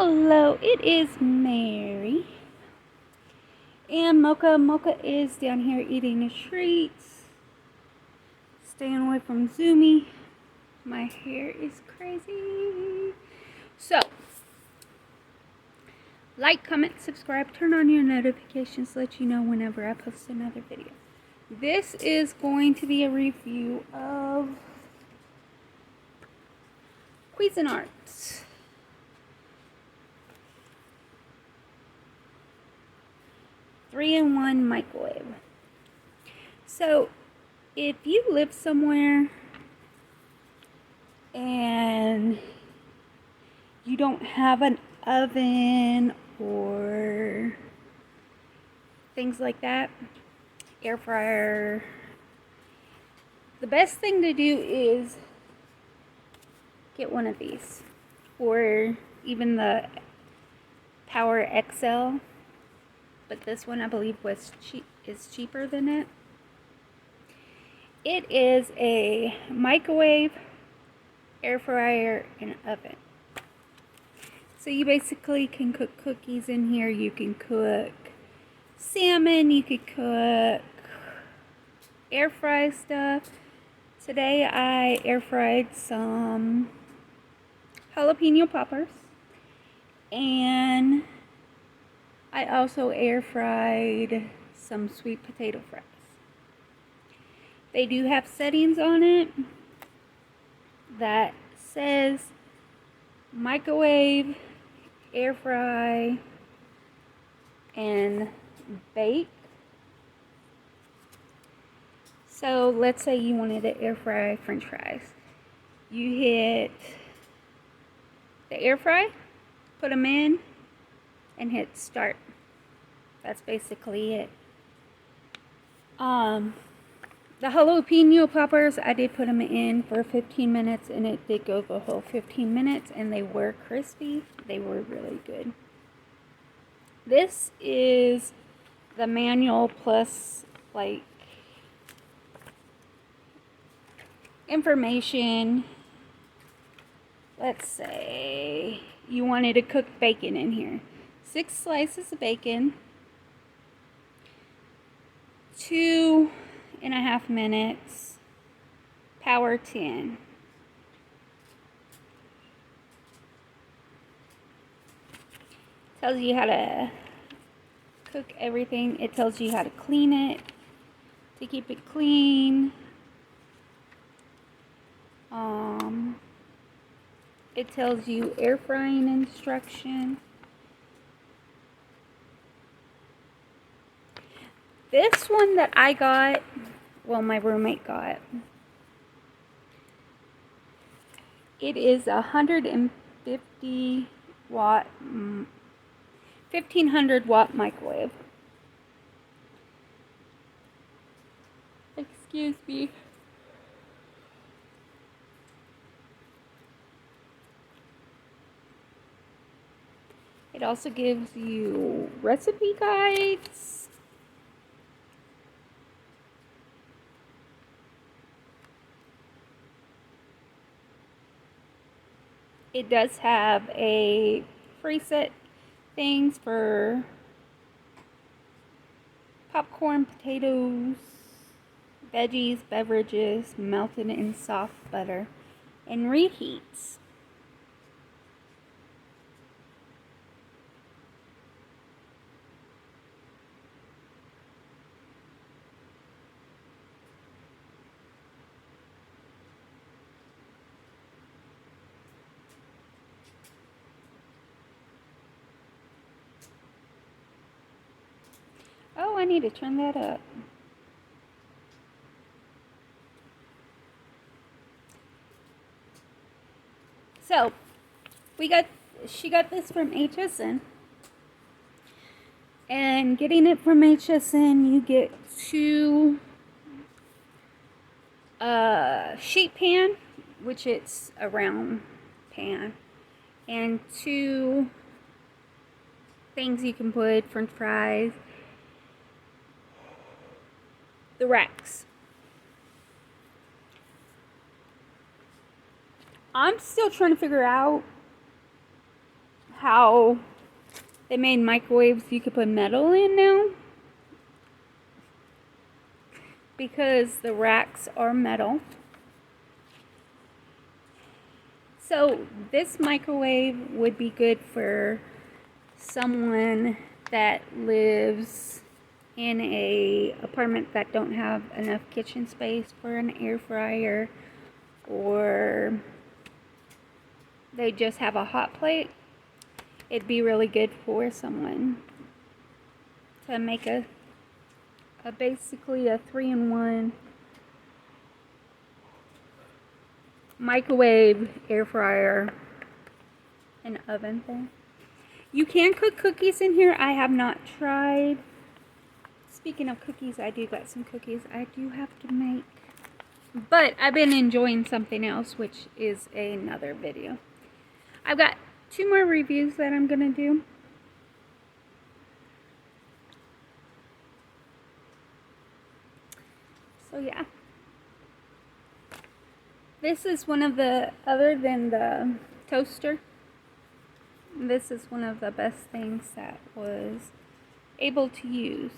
Hello, it is Mary. And Mocha. Mocha is down here eating the treats. Staying away from Zoomy. My hair is crazy. So, like, comment, subscribe, turn on your notifications to let you know whenever I post another video. This is going to be a review of Cuisinart. 3-in-1 microwave. So, if you live somewhere and you don't have an oven or things like that, air fryer, the best thing to do is get one of these, or even the Power XL. But this one I believe is cheaper than it. It is a microwave, air fryer, and oven. So you basically can cook cookies in here. You can cook salmon. You could cook air fry stuff. Today I air fried some jalapeno poppers, and I also air fried some sweet potato fries. They do have settings on it that says microwave, air fry, and bake. So let's say you wanted to air fry french fries. You hit the air fry, put them in, and hit start. That's basically it. The jalapeno poppers, I did put them in for 15 minutes, and it did go the whole 15 minutes, and they were crispy. They were really good. This is the manual plus, like, information. Let's say you wanted to cook bacon in here. 6 slices of bacon, 2.5 minutes, power 10. Tells you how to cook everything. It tells you how to clean it, to keep it clean. It tells you air frying instruction. This one that I got, well, my roommate got, it is 150 watt, 1500 watt microwave. Excuse me. It also gives you recipe guides. It does have a preset things for popcorn, potatoes, veggies, beverages, melted in soft butter, and reheats. Oh, I need to turn that up. So, she got this from HSN. And getting it from HSN, you get 2 sheet pan, which it's a round pan, and 2 things you can put french fries, the racks. I'm still trying to figure out how they made microwaves you could put metal in now, because the racks are metal. So this microwave would be good for someone that lives in a apartment that don't have enough kitchen space for an air fryer, or they just have a hot plate. It'd be really good for someone to make a basically a 3-in-1 microwave, air fryer, and oven thing. You can cook cookies in here. I have not tried. Speaking of cookies, I do got some cookies I do have to make. But I've been enjoying something else, which is another video. I've got 2 more reviews that I'm going to do. So yeah. This is one of the, other than the toaster, this is one of the best things that was able to use.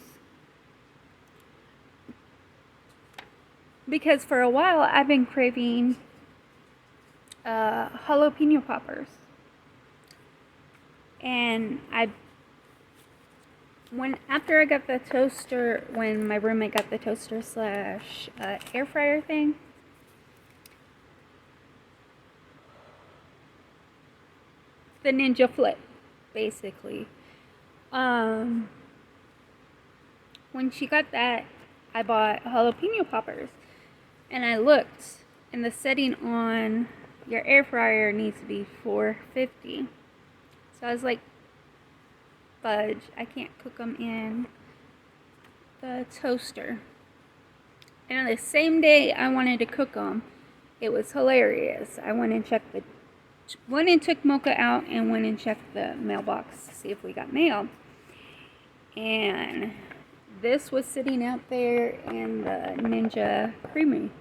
Because for a while I've been craving jalapeno poppers. And after I got the toaster, when my roommate got the toaster slash air fryer thing, the Ninja Flip, basically. When she got that, I bought jalapeno poppers. And I looked, and the setting on your air fryer needs to be 450. So I was like, fudge, I can't cook them in the toaster. And on the same day I wanted to cook them, it was hilarious. I went and took Mocha out and went and checked the mailbox to see if we got mail. And this was sitting out there in the Ninja Creamery.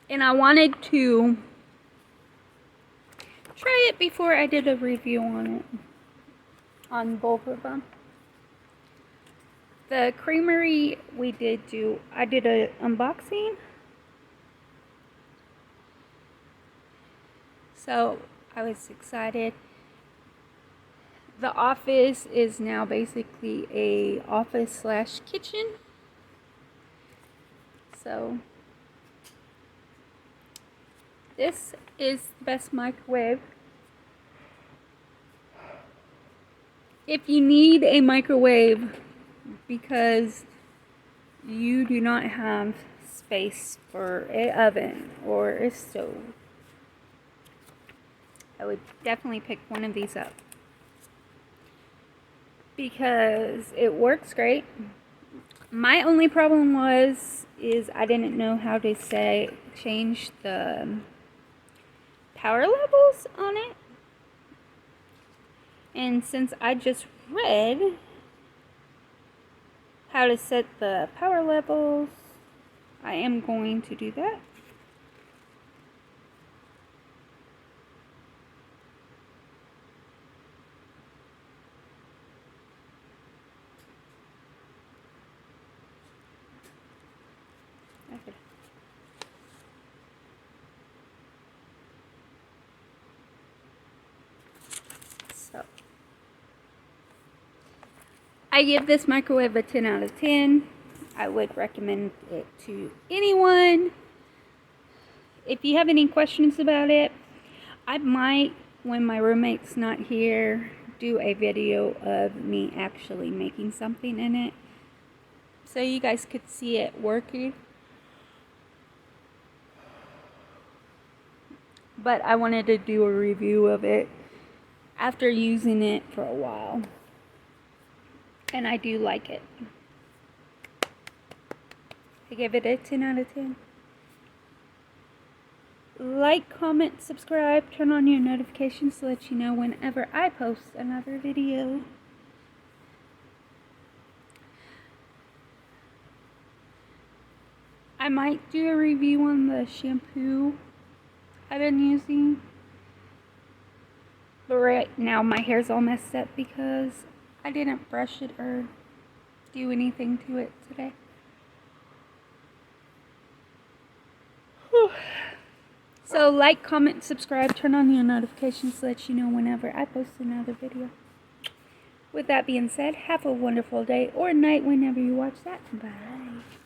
And I wanted to try it before I did a review on it. On both of them. The Creamery I did an unboxing. So I was excited. The office is now basically a office slash kitchen. So this is the best microwave. If you need a microwave because you do not have space for an oven or a stove, I would definitely pick one of these up, because it works great. My only problem is I didn't know how to change the power levels on it. And since I just read how to set the power levels, I am going to do that. Okay. So I give this microwave a 10 out of 10. I would recommend it to anyone. If you have any questions about it, I might, when my roommate's not here, do a video of me actually making something in it, so you guys could see it working. But I wanted to do a review of it after using it for a while. And I do like it. I give it a 10 out of 10. Like, comment, subscribe, turn on your notifications to let you know whenever I post another video. I might do a review on the shampoo I've been using. But right now my hair's all messed up because I didn't brush it or do anything to it today. Whew. So like, comment, subscribe, turn on your notifications so that you know whenever I post another video. With that being said, have a wonderful day or night whenever you watch that. Bye.